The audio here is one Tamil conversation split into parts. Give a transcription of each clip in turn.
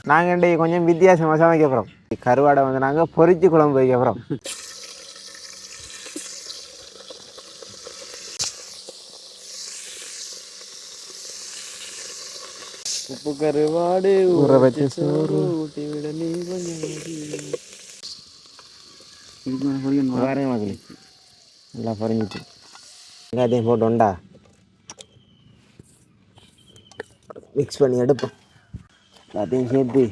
நாங்கள் இன்றைக்கு கொஞ்சம் வித்தியாசமாக சமைக்க போகிறோம். கருவாடை வந்து நாங்கள் பொரிச்சு குழம்பு வைக்க போகிறோம். உப்பு கருவாடு ஊற வச்ச சோறு ஊட்டி விட நீ பாருங்க மக்களே, நல்லா பொரிஞ்சிட்டு எல்லாத்தையும் போட்டு உண்டா மிக்ஸ் பண்ணி எடுப்போம். எல்லாத்தையும் சேர்த்து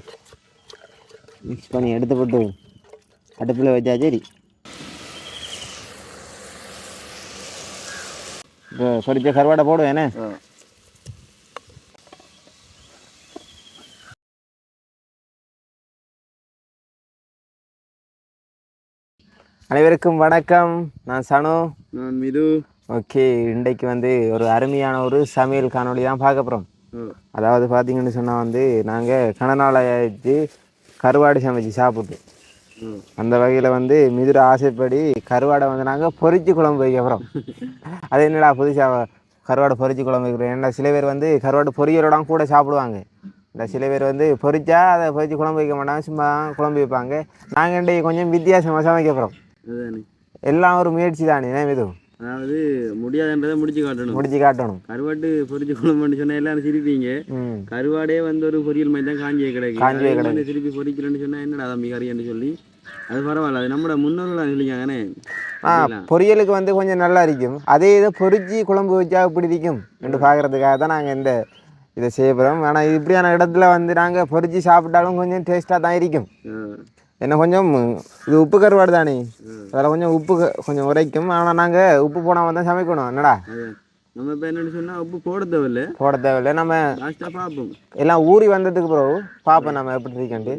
மிக்ஸ் பண்ணி எடுத்து போட்டு அடுப்பில் வச்சா சரி. இப்போ பொரிச்ச கருவாடை போடுவேனே. அனைவருக்கும் வணக்கம். நான் சனு. நான் மிது. ஓகே, இன்றைக்கு வந்து ஒரு அருமையான ஒரு சமையல் காணொலி தான் பார்க்க போகிறோம். அதாவது பார்த்தீங்கன்னு சொன்னால் வந்து நாங்கள் கணநாளாச்சு கருவாடு சமைச்சு சாப்பிட்டு அந்த வகையில் வந்து மிதுர ஆசைப்படி கருவாடை வந்து நாங்கள் பொரிச்சு குழம்பு வைக்க போகிறோம். அது என்னடா புதுசாக கருவாடை பொரிச்சு குழம்பு வைக்கிறோம். ஏன்னா சில பேர் வந்து கருவாடு பொரியலோட கூட சாப்பிடுவாங்க. இந்த சில பேர் வந்து பொரிச்சா அதை பொரிச்சு குழம்பு வைக்க மாட்டாங்க, சும்மா குழம்பு வைப்பாங்க. நாங்கள் இன்றைக்கு கொஞ்சம் வித்தியாசமாக சமைக்க போகிறோம். எல்லாம் ஒரு முயற்சி தானே எதுவும், அதாவது முடியாதுன்றதை முடிச்சு காட்டணும். கருவாட்டு பொரிச்சு குழம்புன்னு சொன்னா எல்லாரும் சிரிப்பீங்க. கருவாடே வந்து ஒரு பொரியல் மாதிரி தான் காஞ்சியே கிடையாது. திருப்பி பொரிக்கலன்னு சொன்னா என்னடா தம்பி கறின்னு சொல்லி அது பரவாயில்ல. அது நம்மளோட முன்னோர்கள் சொல்லிக்காங்கண்ணே. பொரியலுக்கு வந்து கொஞ்சம் நல்லா இருக்கும். அதே இதை பொரிச்சு குழம்பு வச்சா இப்படி இருக்கும் என்று பார்க்கறதுக்காக தான் நாங்கள் இதை செய்யப்படுறோம். ஆனால் இப்படியான இடத்துல வந்து நாங்கள் பொரிச்சு சாப்பிட்டாலும் கொஞ்சம் டேஸ்ட்டாக தான் இருக்கும். என்ன கொஞ்சம் இது உப்பு கருவாடு தானே, அதில் கொஞ்சம் உப்பு கொஞ்சம் உரைக்கும். ஆனால் நாங்கள் உப்பு போடாமல் தான் சமைக்கணும். என்னடா நம்ம இப்போ என்னென்னு சொன்னால் உப்பு போட தேவையில்லை. நம்ம பார்ப்போம் எல்லாம் ஊறி வந்ததுக்கு பிறகு பார்ப்போம் நம்ம எப்படி இருக்கேன்ட்டு.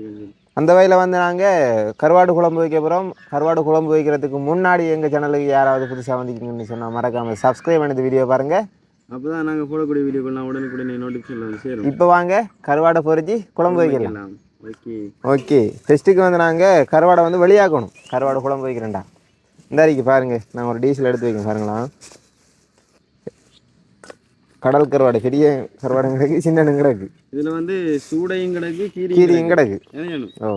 அந்த வகையில் வந்து நாங்கள் கருவாடு குழம்பு வைக்க போகிறோம். கருவாடு குழம்பு வைக்கிறதுக்கு முன்னாடி எங்கள் சேனலுக்கு யாராவது புதுசாக வந்துக்கிங்கன்னு சொன்னால் மறக்காமல் சப்ஸ்கிரைப் பண்ணது வீடியோ பாருங்கள். அப்போ தான் நாங்கள் போடக்கூடிய வீடியோக்கெல்லாம் உடனுக்குடனே நோட்டிஃபிகேஷன் வந்து சேரும். இப்போ வாங்க கருவாடை பொரிச்சு குழம்பு வைக்கலாம். ஓகே, ஃபெஸ்ட்டுக்கு வந்து நாங்கள் கருவாடை வந்து வெளியாக்கணும். கருவாடு குழம்பு வைக்கிறேன்டா. இந்த அறைக்கு பாருங்கள், நாங்கள் ஒரு டீசல் எடுத்து வைக்கணும். பாருங்களா, கடல் கருவாடு பெரிய கருவாடும் கிடக்கு, சின்னனும் கிடக்கு. இதில் வந்து சூடையும் கிடக்கு, கீரியும் கிடக்கு. ஓ,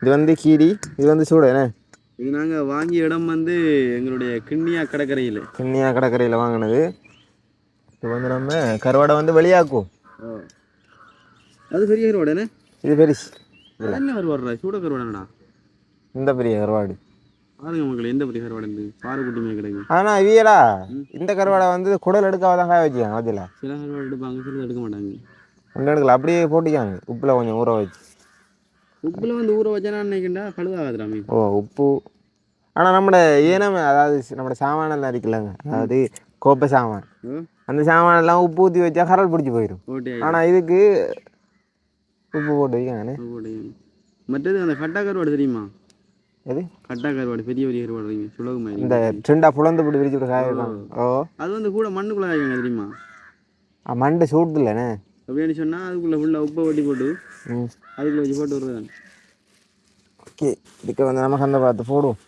இது வந்து கீரி, இது வந்து சூடை. என்ன இது நாங்கள் வாங்கிய இடம் வந்து எங்களுடைய கிண்ணியா கடற்கரையில் வாங்கினது. இது வந்து நம்ம கருவாடை வந்து வெளியாக்குவோம். அது பெரிய கருவாடு. இது பெருசு. என்ன கருவாடுறா? சூட கருவாடுடா. இந்த பெரிய கருவாடு பாருங்க மக்கள், எந்த பெரிய கருவாடு பாருக்குட்டிமே கிடைக்கும். ஆனால் இவியலா இந்த கருவாடை வந்து குடல் எடுக்காம தான் காய வச்சுக்காங்க. அதில் சில கருவாடு எடுப்பாங்க, சில எடுக்க மாட்டாங்க. ஒன்று எடுக்கல, அப்படியே போட்டிக்காங்க உப்பில் கொஞ்சம் ஊற வச்சு. உப்பில் வந்து ஊற வச்சா நினைக்கின்றா கழுதாகாதுராமே. ஓ, உப்பு. ஆனால் நம்மளோட ஏனம், அதாவது நம்மளோட சாமானெல்லாம் இருக்குல்லங்க, அதாவது கோப்பை சாமான், அந்த சாமானெல்லாம் உப்பு ஊற்றி வச்சா கரல் பிடிச்சி போயிடும். ஆனால் இதுக்கு உப்பு போட்டு வைக்காங்கண்ணே. மற்றது அந்த கட்டா கருவாடு தெரியுமா? எது கட்டா கருவாடு? பெரிய பெரிய கருவாடு சுலகமா இந்த ரெண்டா புலந்து போட்டு விரிச்சு விட்டு காய வைப்பாங்க. ஓ, அது வந்து கூட மண்ணுக்குள்ள காய்க்காங்க தெரியுமா? மண்டை சூட்டு இல்லைண்ணே. அப்படின்னு சொன்னால் அதுக்குள்ளே ஃபுல்லாக உப்பை வட்டி போட்டு அதுக்குள்ளே வச்சு போட்டு வருவேன். ஓகே, இதுக்கு வந்து நமக்கு அந்த பார்த்து போடுவோம்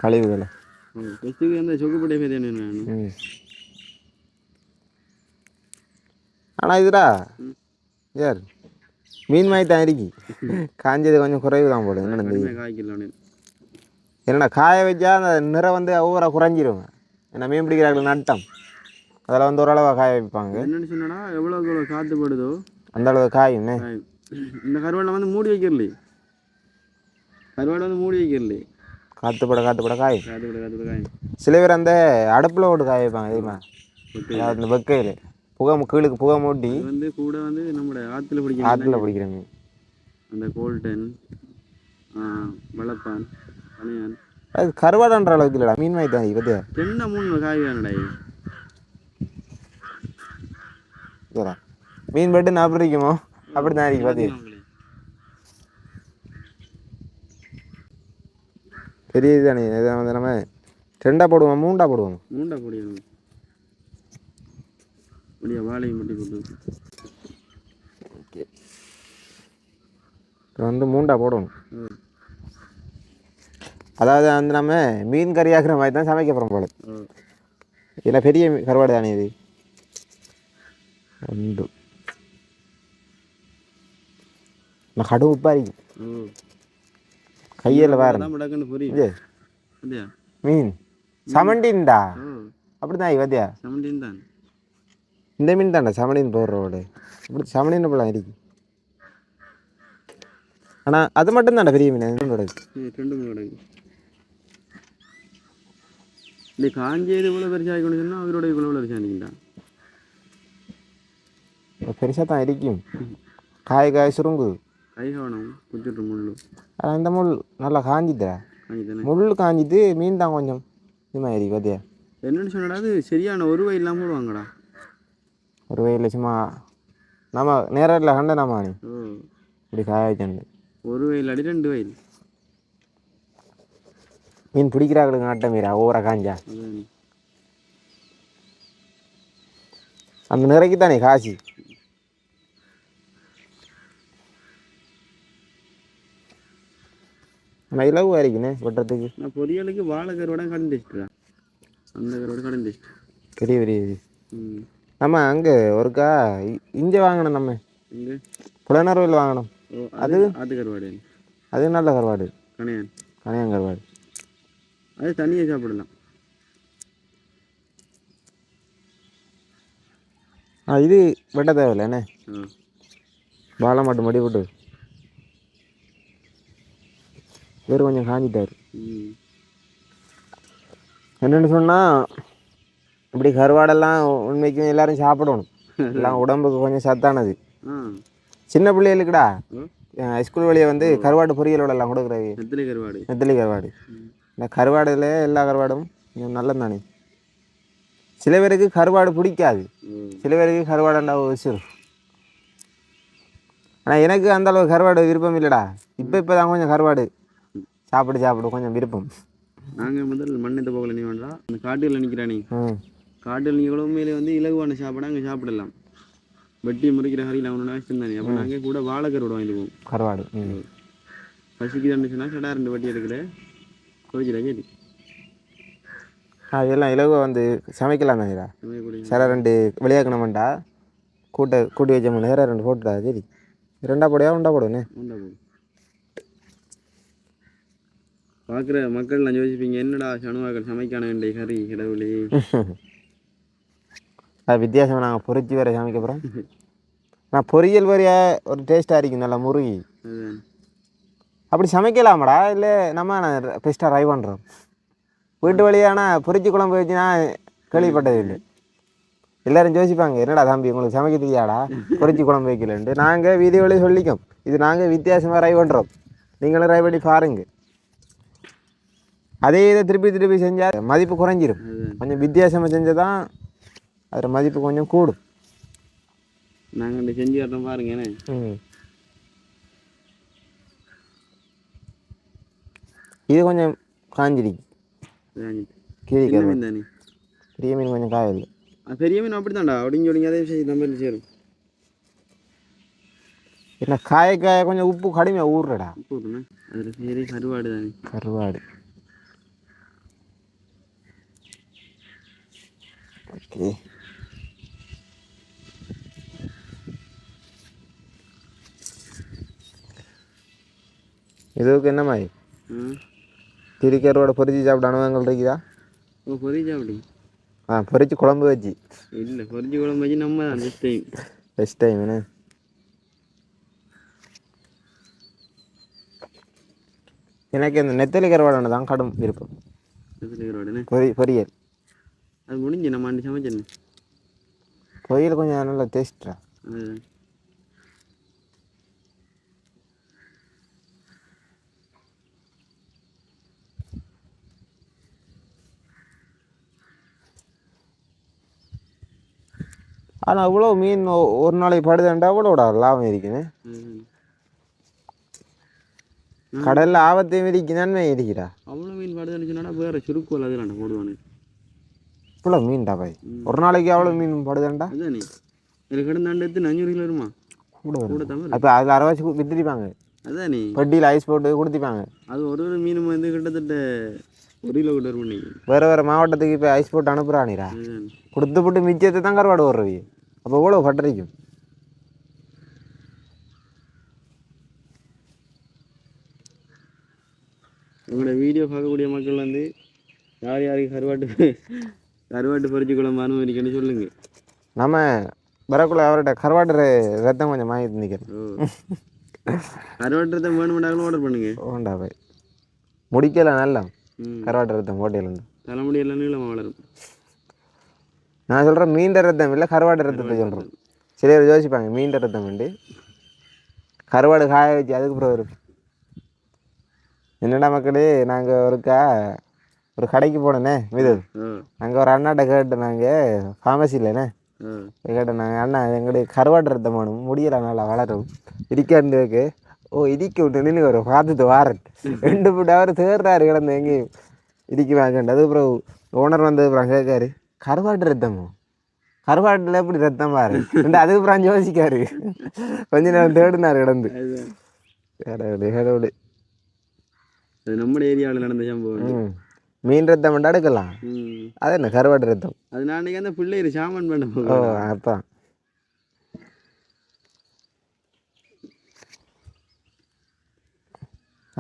கழிவுகளை. ஃபஸ்ட்டுக்கு அந்த சொக்குப்பட்டை பேர். ஆனால் இதுடா யார் மீன் மாதிரி தான் இருக்கு. காஞ்சது கொஞ்சம் குறைவு தான் போடும். என்னடா காய வச்சா அந்த நிறம் வந்து ஒவ்வொரு குறைஞ்சிருவாங்க. ஏன்னா மீன் பிடிக்கிறார்கள் நட்டம், அதில் வந்து ஓரளவாக காய வைப்பாங்க. என்னென்னு சொன்னா எவ்வளோக்கு எவ்வளோ காற்றுப்படுதோ அந்த அளவு காயும். இந்த கருவாடை வந்து மூடி வைக்கிறல, கருவாடை வந்து மூடி வைக்கிறல, காற்றுப்பட காயும். சில பேர் அந்த அடுப்பில் போட்டு காய வைப்பாங்க தெரியுமா? அதாவது இந்த வெக்கையில் கீழுக்கு புகை மூட்டி வந்து கூட வந்து நம்ம ஆற்றுல பிடிக்கிற மீன், அந்த கோல்டன், வளப்பான், பனையான், அது கருவாடன்ற அளவுக்கு இல்லைடா, மீன் மாதிரி தான் இருக்குது. ரெண்டா மூணு காய் வேணடா. மீன் பட்டு நான் பிடிக்குமோ அப்படி தான் இருக்கு. பார்த்து பெரிய தானே. இதை வந்து நம்ம ரெண்டா போடுவோம், மூண்டா போடுவோம். வாழையும் பட்டி போட்டு ஓகே, வந்து மூண்டா போடணும். அதாவது வந்து நம்ம மீன் கறி ஆக்குற மாதிரி தான் சமைக்க போகிறோம் போல. இதில் பெரிய கருவாடு தானே இது. நான் கடும் உப்பாக இருக்கும் ஓ கையில் வேறு தான் முடக்குன்னு புரியும் இது அப்படியா மீன் சமண்டின்டா ஓ அப்படிதான் இவத்தியா 17 தான் இந்த மீன் தாண்டா சமணின்னு போடுறோடு இப்படி சமணின்னு போலாம் இருக்கு ஆனால் அது மட்டும் தாண்டா பெரிய மீன் இன்னொரு 2 மீன் கிடக்கு இந்த காஞ்சேது இவ்வளோ பெருசாக ஆகிக்கணும் சொன்னால் அவரோட இவ்வளோ பெருசாக பெருசாக தான் இருக்கும் காய் சுருங்கு கை காணும் குச்சிட்டு முள்ளு ஆனால் இந்த முள் நல்லா காஞ்சிதா காஞ்சிதானே முள் காஞ்சிட்டு மீன் தான் கொஞ்சம் இது மாதிரி பார்த்தியா என்னென்னு சொன்னடா அது சரியான ஒரு வயல் இல்லாமல் போடுவாங்கடா ஒரு வயலில் சும்மா நம்ம நேரில் கண்ட நம்ம நீ ஓ இப்படி காய வச்சுண்டு ஒரு வயல் அடி 2 வயல் மீன் பிடிக்கிறாங்களுக்கு நட்ட மீரா ஓவரா காஞ்சா அதான் அந்த நிறைக்கு தானே காசி ஆனால் இலவு வரைக்குண்ணே வெட்டுறதுக்கு நான் பொரியலுக்கு வாழை கருவாடை கடன் டெஸ்ட்டுடா அந்த கருவாடை கடன் டெஸ்ட் பெரிய பெரிய இது ம் நம்ம அங்கே ஒருக்கா இங்கே வாங்கணும் நம்ம இங்கே புலனர்வில் வாங்கணும் ஓ அது கருவாடு அது நல்ல கருவாடு கணையான் கணையான் கருவாடு அது தனியாக சாப்பிடலாம் இது வெட்ட தேவையில்ல என்ன ஆ வாழை மட்டும் மடி போட்டு வேறு கொஞ்சம் காஞ்சிட்டாரு ம் என்னென்னு சொன்னால் இப்படி கருவாடெல்லாம் உண்மைக்கும் எல்லாரும் சாப்பிடணும் எல்லாம் உடம்புக்கு கொஞ்சம் சத்தானது ஆ சின்ன பிள்ளைகளுக்குடா ஓ ஸ்கூல் வழியை வந்து கருவாடு பொரியலோட எல்லாம் கொடுக்குறது நெத்திலி கருவாடு நெத்திலி கருவாடு இந்த கருவாடுல எல்லா கருவாடும் கொஞ்சம் நல்லது தானே சில பேருக்கு கருவாடு பிடிக்காது சில பேருக்கு கருவாடுண்டா விசிறு ஆனால் எனக்கு அந்த அளவு கருவாடு விருப்பம் இல்லைடா இப்போ தான் கொஞ்சம் கருவாடு சாப்பிடு கொஞ்சம் விருப்பம் நாங்கள் முதல் மண்ணெத்த போகல நீ வேண்டா அந்த காட்டுகளில் நிற்கிறானே காட்டில் நீங்கள் உண்மையிலே வந்து இலகுவான சாப்பாடு அங்கே சாப்பிடலாம் வெட்டி முறிக்கிற ஹரியில் அவனோட வச்சுருந்தானே அப்போ நாங்கள் கூட வாழைக்கருவாடு வாங்கிட்டு போவோம் கருவாடு பசிக்கு தண்டு சொன்னால் சடா 2 வட்டி எடுக்கல கோச்சிடா கேட்டு இதெல்லாம் இலகுவாக வந்து சமைக்கலாம் தானேடா சில 2 விளையாக்கணுமெண்டா கூட்டி வச்ச மணி நேரம் 2 போட்டுடா சரி 2 போடையா 1 போடுவேண்ணே உண்டா போடும் பார்க்குற மக்கள் நான் யோசிப்பீங்க என்னடா சனுவாக்கள் சமைக்கான வேண்டிய கறி கடவுளே அது வித்தியாசம் நாங்கள் பொரிச்சு வேறு சமைக்க போகிறோம் நான் பொரியல் வரைய ஒரு டேஸ்ட்டாக இருக்கும் நல்லா முருகி அதுதான் அப்படி சமைக்கலாமாடா இல்லை நம்ம பெஸ்ட்டாக ட்ரை பண்ணுறோம் வீட்டு வழியான பொரிச்சு குழம்பு வச்சு நான் கேள்விப்பட்டது இல்லை எல்லோரும் யோசிப்பாங்க என்னடா தம்பி உங்களுக்கு சமைக்க தெரியாடா பொரிச்சு குழம்பு வைக்கலன்ட்டு நாங்கள் வீதி வழி சொல்லிக்கோம் இது நாங்கள் வித்தியாசமாக ட்ரை பண்ணுறோம் நீங்களும் ட்ரை பண்ணி பாருங்க அதே இதை திருப்பி செஞ்சால் மதிப்பு குறைஞ்சிரும் கொஞ்சம் வித்தியாசமாக செஞ்சால் தான் அதில் மதிப்பு கொஞ்சம் கூடும் நாங்கள் இந்த செஞ்சு காட்டுறோம் பாருங்க என்ன இது கொஞ்சம் காஞ்சிருக்கு கீழே மீன் தானே பெரிய மீன் கொஞ்சம் காயில்லை பெரிய மீன் அப்படி தான்டா ஒடிங்கி அதே விஷயம் நம்ம சேரும் என்ன காய கொஞ்சம் உப்பு கடுமையாக ஊறுறடா உப்பு விட்டுனா அதில் சரி கருவாடு தானே கருவாடு ஓகே இதுக்கு என்ன மாதிரி திரிக்கரோட பொரிச்சு சாப்பிட அனுபவங்கள் இருக்குதா ஓ பொரிச்சா அப்படி பொரிச்சு குழம்பு வச்சு இல்லை பொரிச்சு குழம்பு வச்சு நம்ம தான் ஃபஸ்ட் டைம் என்ன எனக்கு இந்த நெத்தலி கருவாடு தான் கடும் விருப்பம் பொரியல் அது முடிஞ்சு நம்ம அன்றைக்கி சமைச்சேன் பொரியல் கொஞ்சம் நல்லா டேஸ்ட்டா ஆனால் அவ்வளோ மீன் ஒரு நாளைக்கு படுதுண்டா அவ்வளோட லாபம் இருக்குன்னு கடலில் ஆபத்தையும் இருக்கு நன்மை இருக்கிறா அவ்வளோ மீன் படுதுன்னு சொன்னா வேறு சுருக்குவல் அதெல்லாம் போடுவானு இவ்வளோ மீன்டா பாய் ஒரு நாளைக்கு அவ்வளோ மீன் படுதுண்டா அதுதானே இதில் கிடந்தாண்டு எடுத்து 500 கிலோ வருமா கூட தமிழ் அப்போ அதில் 60 வச்சு வித்துருப்பாங்க அதுதானே பெட்டியில் ஐஸ் போட்டு கொடுத்துப்பாங்க அது ஒரு மீன் வந்து கிட்டத்தட்ட 1 கிலோ கிட்ட வரும் நீங்கள் வேறு மாவட்டத்துக்கு இப்போ ஐஸ் போட்டு அனுப்புகிறானிரா கொடுத்து போட்டு மிச்சத்தை தான் கருவாடு வர்றவி அப்போ எவ்வளோ பட்டரிக்கும் உங்களோட வீடியோ பார்க்கக்கூடிய மக்கள் வந்து யார் யாருக்கு கருவாட்டு பறிச்சு குழம்பு அனுமதிக்கணும்னு சொல்லுங்க. நம்ம வரக்குள்ள அவர்கிட்ட கருவாட்டு ரத்தம் கொஞ்சம் வாங்கி நிற்கிறேன். கருவாட்டு ரத்தம் வேணுமெண்டாலும் ஆர்டர் பண்ணுங்க. ஓண்டா போய் முடிக்கல நல்லா கருவாட்டு ரத்தம் ஹோட்டலுண்டு தலைமுடி எல்லாம் நீளமாக வளரும். நான் சொல்கிறேன் மீண்ட ரத்தம் இல்லை கருவாட்டு ரத்தத்தை சொல்கிறேன். சிலர் யோசிப்பாங்க மீண்ட ரத்தம் உண்டு கருவாடு காய வச்சு அதுக்கு அப்புறம் வரும். என்னடா மக்களே நாங்கள் ஒரு கடைக்கு போனோண்ணே மீது அங்கே ஒரு அண்ணாட்ட கேட்டோம். நாங்கள் ஃபார்மசியிலண்ணே கேட்டோம். நாங்கள் அண்ணா எங்களுடைய கருவாட்டு ரத்தம் வேணும் முடியலை நல்லா வளரும் இடிக்காண்டு இருக்கு. ஓ இடிக்க விட்டு நின்று வரும் பார்த்துட்டு வாரன் 2 ஃபுட் அவர் தேடுறாரு கிடந்து எங்கேயும் இடிக்க வாங்கண்டு. அதுக்கப்புறம் ஓனர் வந்தது அப்புறம் கேட்காரு கருவாட்டு ரத்தமோ கருவாட்டில் எப்படி ரத்தம் பாரு அதுக்கப்புறம் யோசிக்காரு கொஞ்ச நேரம் தேடினார் கிடந்து. கடவுளே நம்ம ஏரியாவில் நடந்த சம்பவம். மீன் ரத்தம் மட்டும் எடுக்கலாம். அது என்ன கருவாட்டு ரத்தம் அது நான் அந்த பிள்ளைரு சாமான் பண்ண. ஓ அப்பா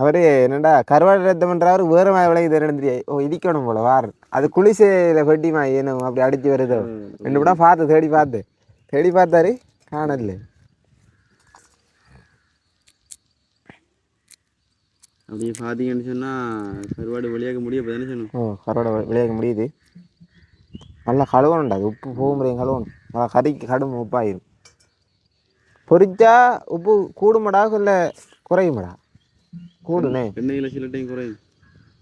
அவரு என்னடா கருவாடு ரத்தம்ன்றவர் வேறு மாதிரி விளையுது தெரியாது. ஓ இடிக்கணும் போல வார் அது குளிசையில் வெட்டிமா ஏனும் அப்படி அடிச்சு வருதோ 2 படம் பார்த்து தேடி பார்த்தாரு காணல. அப்படியே பார்த்தீங்கன்னு சொன்னால் கருவாடு விளையாக்க முடியும். சொன்னோம். ஓ கருவாடை விளையாக்க முடியுது. நல்லா கழுவணும்டா அது உப்பு போக முடியும் கழுவணும். கறிக்கு கடும் உப்பாயிரும். பொரிச்சா உப்பு கூடுமாடா இல்லை குறையுமாடா? கூடுனே எண்ணெயில் சில டைம் குறையும்.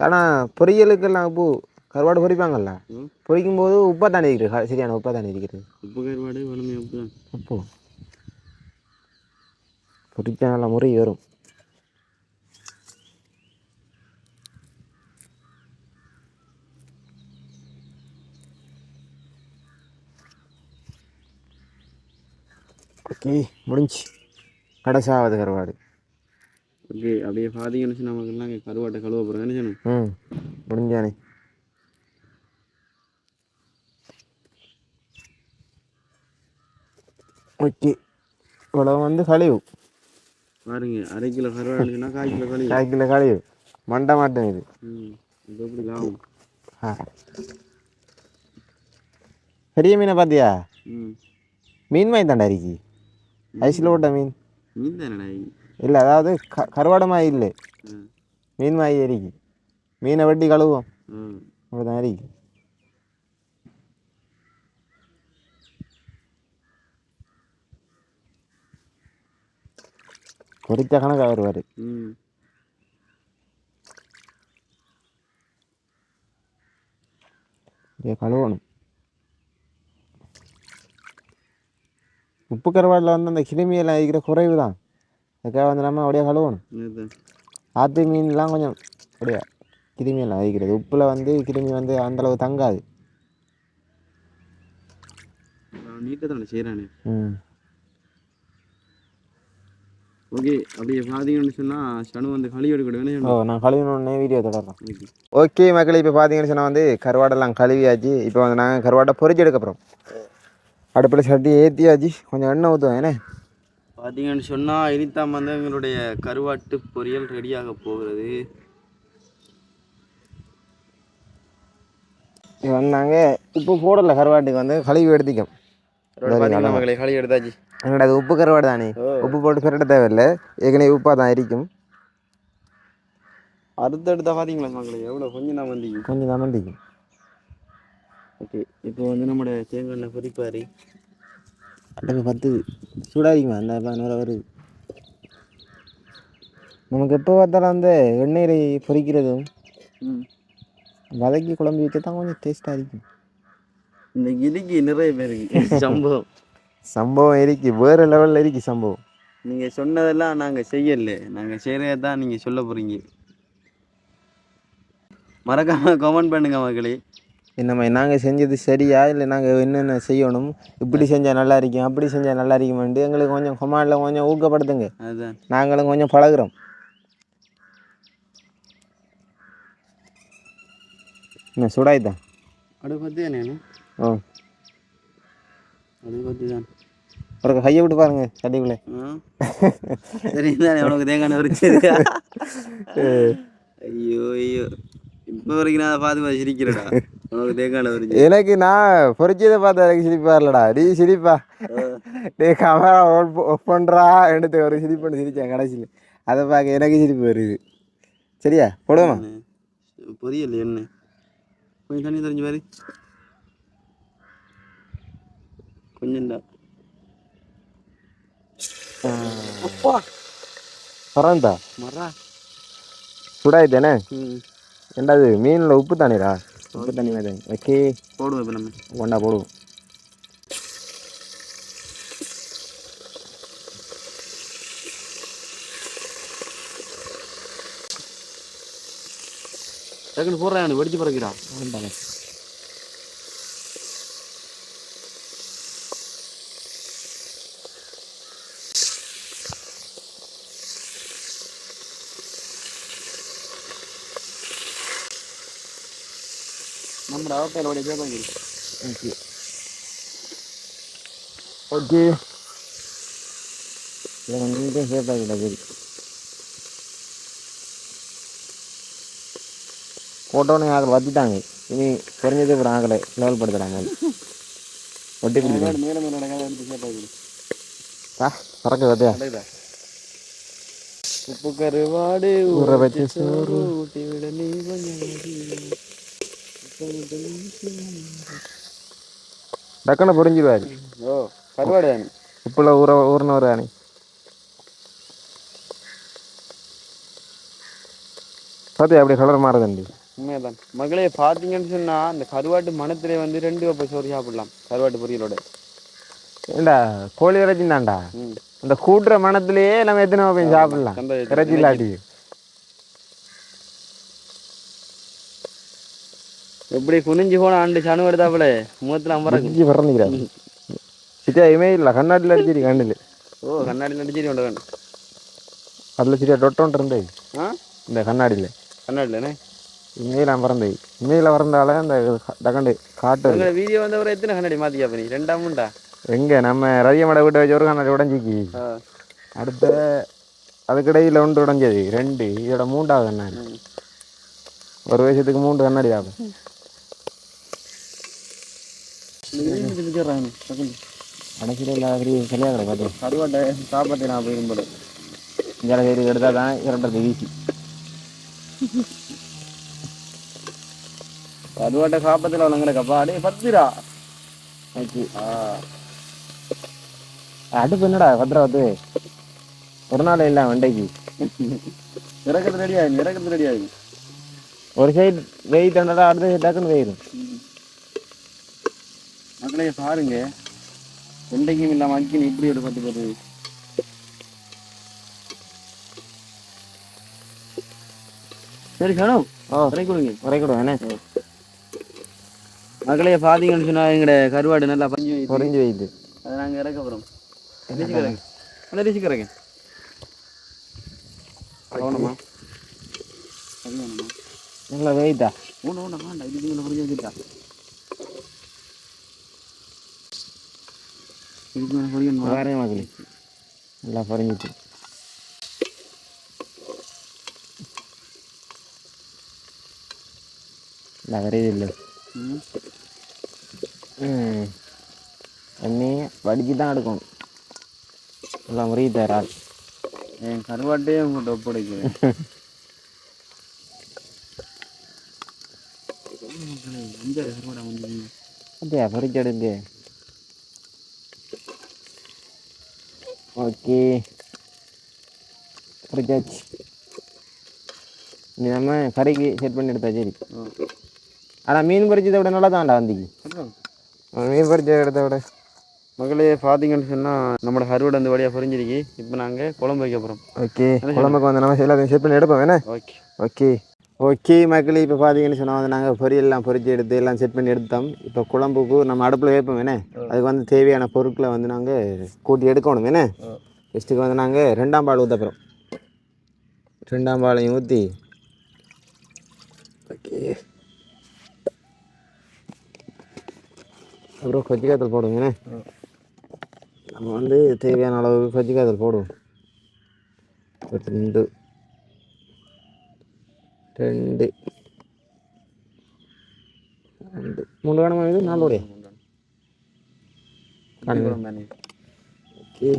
ஆனால் பொரியலுக்கெல்லாம் உப்பு கருவாடு பொரிப்பாங்கல்ல பொரிக்கும் போது உப்பா தானே இருக்குது. சரியான உப்பா தானே இருக்கிறது. உப்பு கருவாடு வளமே உப்பு தான். உப்பு பொரிச்சா நல்லா முறை வரும். ஓகே முடிஞ்சு கடைசாவது கருவாடு. ஓகே அப்படியே பார்த்தீங்கன்னு நமக்குலாம் கருவாட்டை கழுவ போகிறேன் சொன்னோம். முடிஞ்சானே ஓகே இவ்வளோ வந்து கழிவு பாருங்க. 1/2 கிலோ கருவாடுனா 1/4 கிலோ கழிவு. 1/4 கிலோ கழிவு மண்டை மாட்டேன் இது. இது எப்படி லாபம்? பெரிய மீனை பார்த்தியா? மீன் மாதிரி தாண்டா இருக்கு. ஐஸில் போட்ட மீன் தானடா இல்லை அதாவது கருவாடு மாதிரி இல்லை மீன் மாதிரி இருக்கு. மீனை வெட்டி கழுவோம் அப்படிதான் இருக்கு. பொரிச்ச கணக்காக வருவார். கழுவணும். உப்பு கருவாடில் வந்து அந்த கிருமியெல்லாம் இருக்கிற குறைவு தான். அதுக்காக வந்து நம்ம அப்படியே கழுவணும். ஆற்று மீன்லாம் கொஞ்சம் அப்படியே கிருமியெல்லாம் அழிக்கிறது. உப்பில் வந்து கிருமி வந்து அந்தளவு தங்காது. நீட்டாக தானே செய்கிறானே. ஓகே அப்படியே பார்த்தீங்கன்னு சொன்னால் சனு வந்து கழுவி எடுக்கணும். நான் கழுவினோடனே வீடியோ தொடர்றேன். ஓகே மக்கள் இப்போ பார்த்தீங்கன்னு சொன்னால் வந்து கருவாடெல்லாம் கழுவியாச்சு. இப்போ வந்து நாங்கள் கருவாடை பொரிச்சு எடுக்க போகிறோம். அடுப்பில் சட்டி ஏற்றியாச்சு. கொஞ்சம் எண்ணெய் ஊற்றுவோம். ஏன்னா பார்த்தீங்கன்னு சொன்னால் இனித்தான் வந்து எங்களுடைய கருவாட்டு பொரியல் ரெடியாக போகிறது. இது வந்து நாங்கள் உப்பு போடலை கருவாட்டுக்கு வந்து கழுவி எடுத்துக்கோம். கழுவி எடுத்தாச்சு. என்னடா அது உப்பு கருவாடு தானே உப்பு போட்டு பெருட்ட தேவையில்லை. ஏற்கனவே உப்பாக தான் இருக்கும். அடுத்தடுத்தா பார்த்தீங்களா மக்களே எவ்வளோ கொஞ்சம் தான் வந்திக்கும். ஓகே இப்போ வந்து நம்மளோட தேங்காய் பொரிப்பாரி அடுப்பு 10 சூடாகிக்குமா அந்த 11 வருது. நமக்கு எப்போ பார்த்தாலும் அந்த எண்ணெய் பொரிக்கிறதும் வதக்கி குழம்பு வச்சு தான் கொஞ்சம் டேஸ்ட்டாக இருக்கும். இந்த இருக்கு நிறைய பேருக்கு சம்பவம் இருக்கு. வேறு லெவலில் இருக்கு சம்பவம். நீங்கள் சொன்னதெல்லாம் நாங்கள் செய்யலை. நாங்கள் செய்கிறத தான் நீங்கள் சொல்ல போகிறீங்க. மறக்காமல் கமெண்ட் பண்ணுங்கள் மக்களே. என்னம்மா நாங்கள் செஞ்சது சரியா இல்லை நாங்கள் என்னென்ன செய்யணும், இப்படி செஞ்சால் நல்லா இருக்கும் அப்படி செஞ்சால் நல்லா இருக்குமெண்டு எங்களுக்கு கொஞ்சம் கமெண்டில் கொஞ்சம் ஊக்கப்படுத்துங்க. அதுதான் நாங்களும் கொஞ்சம் பழகுறோம். என்ன சூடாயிதான் அடுப்பு பற்றி தானே? அடுப்பு பற்றி தான். ஒரு கையை விட்டு பாருங்க சட்டிக்குள்ளே. சரி தானே உனக்கு தேங்காய் உரிச்சது. ஐயோ ஐயோ இப்போ வரைக்கும் நான் பார்த்து சிரிக்கிறடா உனக்கு தேங்காய் வருது எனக்கு நான் பொறிச்சதை பார்த்தா எனக்கு சிரிப்பா இல்லடா நீ சிரிப்பா டே கேமரா ஆஃப் பண்ணுறா எடுத்து ஒரு சிரிப்பு சிரிச்சேன் கடைசியில் அதை பார்க்க எனக்கு சிரிப்பு வருது சரியா போடுவோமா பொரியல் என்ன கொஞ்சம் தண்ணி தெரிஞ்சு பாரு கொஞ்சம்டா அப்பா பரவாயில்ல மரா சுடாயிட்டேனே ரெண்டாவது மீனில் உப்பு தானேடா உப்பு தண்ணி மாதிரி ஓகே போடுவோம் இப்போ நம்ம ஒன்றா போடுவோம் டக்குன்னு போடுறேன் வெடிச்சு பறக்கிறா வேண்டாங்க നമ്മുടെ അവസ്ഥയിലൂടെ കേൾക്കാൻ ஓகே ஓகே இல்லை கொஞ்சம் சேஃபாகிட்ட சரி போட்டோன்னு ஆகலை வத்திட்டாங்க இனி குறைஞ்சது அப்புறம் ஆகலை லெவல் படுத்துறாங்க ஒட்டி பிடிக்கிறாங்க மேலே மேலே நடக்காத எடுத்து சேஃபாக பறக்க பார்த்தியா உப்பு கருவாடு ஊற வச்சு சோறு ஊட்டி விட நீ கொஞ்சம் டக்குன்னு புரிஞ்சிடுவாரு ஓ கருவாடு உப்புல ஊறினவர் தானே பார்த்தியா அப்படி கலர் மாறுதுண்டு உண்மைதான் மகளே பார்த்தீங்கன்னு சொன்னா அந்த கருவாட்டு மணத்திலே வந்து 2 வகை சோறு சாப்பிடலாம் கருவாட்டு பொரியலோட ஏண்டா கோழி இறைச்சி தான்டா அந்த கூட்டுற மனத்திலேயே நம்ம எத்தனை போய் சாப்பிடலாம் இறைச்சி இல்லாட்டி எப்படி குனிஞ்சு போன ஆண்டு சனு எடுத்தாப்புல முகத்துல அமரக்கு வரணுங்கிறாரு சிட்டியா இமேஜில் கண்ணாடியில் அடிச்சிரு கண்ணில் ஓ கண்ணாடியில் அடிச்சிரு கொண்டு அதில் சரியா டொட்டோன்ட்டு இருந்தே இந்த கண்ணாடியில் கண்ணாடிலண்ணே இமேஜில் பிறந்தே இமேஜில் பிறந்தாலே அந்த டக்கண்டு காட்டு வீடியோ வந்தவரை எத்தனை கண்ணாடி மாற்றிக்கா பண்ணி 2 எங்கே நம்ம ரதிய மடை விட்டு வச்சு ஒரு கண்ணாடி உடஞ்சிக்கு அடுத்த அதுக்கிடையில் 1 உடஞ்சது 2 இதோட 3வது கண்ணாடி ஒரு வயசத்துக்கு 3 கண்ணாடி ஆகும் அடைச்சிட இல்லாத சரியாக பார்த்து கருவாட்டை சாப்பாட்டை நான் போயிரும்போது இங்கே சைடு எடுத்தால் தான் இரண்டது வீசி கருவாட்டை சாப்பத்தில் வளங்குறக்கப்பா அடே 10 ரூபா அடுப்பு என்னடா பத்திரவாத்து ஒரு நாள் இல்லை வண்டைக்கு இறக்கிறது ரெடி ஆகி ஒரு சைடு வெயிட் ஆனடா அடுத்த சைடு டக்குன்னு வெயிடும் மக்களே பாருங்க வெண்டைக்கும் இல்லாம அக்கின்னு இப்படி ஒரு 10 சரி கணம் உரைக்கிடுவோம் என்ன மக்களே பார்த்தீங்கன்னு சொன்னா எங்கட கருவாடு நல்லா பொறிஞ்சு வைத்து அதை நாங்கள் இறக்க போகிறோம் நல்லா ரிசிக்கிறேங்க கவனமா அது வேணுமா நல்லா வெயிட்டா ஒன்று வேண்டாம் இதுக்கு மேலே பொறிஞ்சு வச்சுட்டா இதுக்கு மேலே பொறியணும் வேறே மாதிரி நல்லா பொறிஞ்சிச்சு இல்லை வரையுது இல்லை எண்ணி வடிச்சு தான் எடுக்கணும் எல்லாம் முறையை தராது என் கருவாட்டையே உங்கள்கிட்ட ஒப்படைக்கிறேன் அப்படியா பொறிச்செடுங்க ஓகே பொறிச்சாச்சு நீ நம்ம கறிக்கு செட் பண்ணி எடுத்தா சரி ஆனால் மீன் பொறிச்சதை விட நல்லா தான்டா வந்திக்கு மீன் பொறிச்ச எடுத்த விட மகளே பார்த்தீங்கன்னு சொன்னால் நம்மளோட கருவாடு அந்த வழியாக பொறிஞ்சிருக்கு இப்போ நாங்கள் குழம்பு வைக்க போகிறோம் ஓகே குழம்புக்கு வந்து நம்ம எல்லாத்தையும் செட் பண்ணி எடுப்போம் வேணே ஓகே ஓகே ஓகே மக்களே இப்போ பார்த்தீங்கன்னு சொன்னால் வந்து நாங்கள் பொரியல்லாம் பொறிச்சு எடுத்து எல்லாம் செட் பண்ணி எடுத்தோம் இப்போ குழம்புக்கு நம்ம அடுப்பில் வைப்போம் வேணே அதுக்கு வந்து தேவையான பொருட்களை வந்து நாங்கள் கூட்டி எடுக்கணும் வேணே ஃபஸ்ட்டுக்கு வந்து நாங்கள் 2ஆம் பால் ஊற்றப்போகிறோம் 2ஆம் பாலையும் ஊற்றி ஓகே அப்புறம் கொச்சிக்காத்தல் போடுவோங்கண்ணே நம்ம வந்து தேவையான அளவுக்கு கொச்சிக்காத்தல் போடுவோம் 2 2 3 வேணுமா இது 4 உடைய ஓகே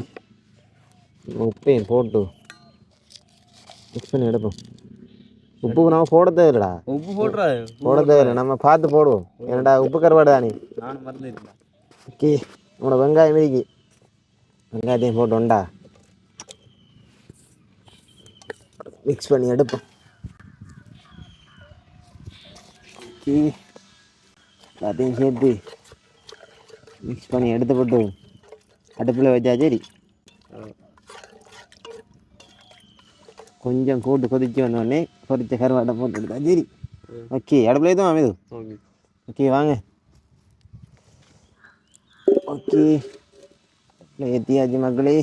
உப்பையும் போட்டு மிக்ஸ் பண்ணி எடுப்போம். உப்பு நம்ம போட தேவையில்லடா. உப்பு போடுறாரு போட தேவையில்லை, நம்ம பார்த்து போடுவோம். ஏன்டா உப்பு கருவாடு தானே. நானும் மறந்துட்டேன். ஓகே உங்களோட வெங்காயம் இருக்கு, வெங்காயத்தையும் போட்டோண்டா மிக்ஸ் பண்ணி எடுப்போம். ஓகே எல்லாத்தையும் சேர்த்து மிக்ஸ் பண்ணி எடுத்து போட்டு அடுப்பில் வச்சா சரி. கொஞ்சம் கூட்டு கொதிச்சு வந்தோடனே பொரிச்ச கருவாட்டை போட்டு எடுத்தா சரி. ஓகே அடுப்பில் தான் அமைது. ஓகே வாங்க. ஓகே ஏற்றியாச்சு மக்களே.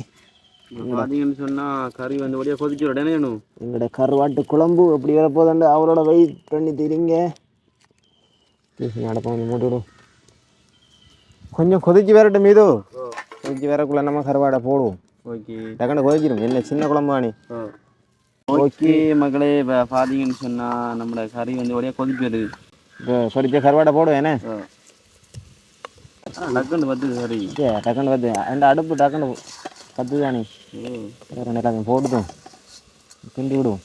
பார்த்தீங்கன்னு சொன்னால் கறி வந்து வழியாக கொதிச்சு உடனே வேணும். எங்களோட கருவாட்டு குழம்பு அப்படி வர போதாண்டு அவரோட வெயிட் பண்ணி தெரியுங்க. நடப்போம் கொஞ்சம் மூட்டு விடும். கொஞ்சம் கொதிச்சு வரட்டும் மீது. கொதிச்சு வரக்குள்ள நம்ம கருவாடை போடுவோம். ஓகே டக்குன்னு கொதிச்சிடும். என்ன சின்ன குழம்பானே. ஓகே மக்களே, இப்போ பார்த்தீங்கன்னு சொன்னால் நம்மளோட கறி வந்து வழியாக கொதிச்சு வருது. இப்போ கொதிச்ச கருவாடை போடுவேன். என்ன டக்குன்னு பத்து கறி டக்குன்னு பத்து. அந்த அடுப்பு டக்குன்னு பத்து தானே. ரெண்டு டக்குன்னு போட்டுட்டோம், கிண்டி விடுவோம்.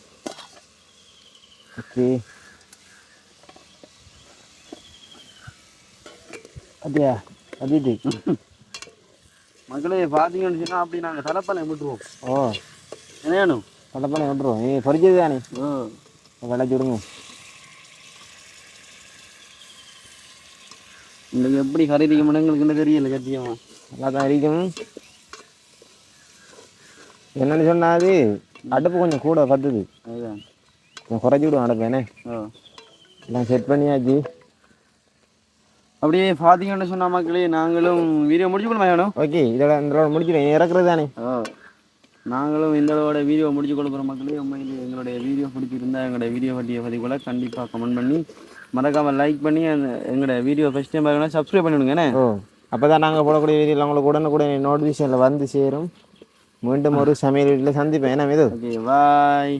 ஓகே அப்படியா அப்படிட்டு மக்களே பார்த்தீங்கன்னு சொன்னால் அப்படி நாங்கள் தலைப்பானை விட்டுருவோம். ஓ என்ன வேணும்? தலைப்பானை விட்டுருவோம். நீ பொறிச்சது தானே, விளைச்சி விடுங்க. இன்றைக்கு எப்படி கறி இருக்க மாட்டேங்களுக்கு என்ன தெரியல சத்தியமா. நல்லா தான் இருக்கும். என்னன்னு சொன்னாது அடுப்பு கொஞ்சம் கூட பத்துது. அதுதான் கொஞ்சம் குறைச்சி விடுவோம் அடுப்பு. என்ன எல்லாம் செட் பண்ணியாச்சு. அப்படியே பார்த்தீங்கன்னு சொன்ன மக்களே நாங்களும் வீடியோ முடிச்சுக்கொள்ளுமா வேணும். ஓகே இதோட இந்த முடிச்சிடும் இறக்குறது தானே. நாங்களும் இந்த வீடியோ முடிச்சு கொடுக்குற மக்களே. உண்மையிலே எங்களுடைய வீடியோ பிடிச்சிருந்தா எங்களுடைய வீடியோ பற்றிய பதிவுகளை கண்டிப்பாக கமெண்ட் பண்ணி மறக்காமல் லைக் பண்ணி அந்த எங்களோட வீடியோ ஃபஸ்ட் டைம் பார்க்கணும் சப்ஸ்கிரைப் பண்ணிவிடுங்கண்ணே. அப்போ தான் நாங்கள் போடக்கூடிய வீடியோவில் உங்களுக்கு உடனுக்குடன் நோட்டிஃபிகேஷனில் வந்து சேரும். மீண்டும் ஒரு சமையல் வீட்டில் சந்திப்பேன். என்ன இது. Okay bye.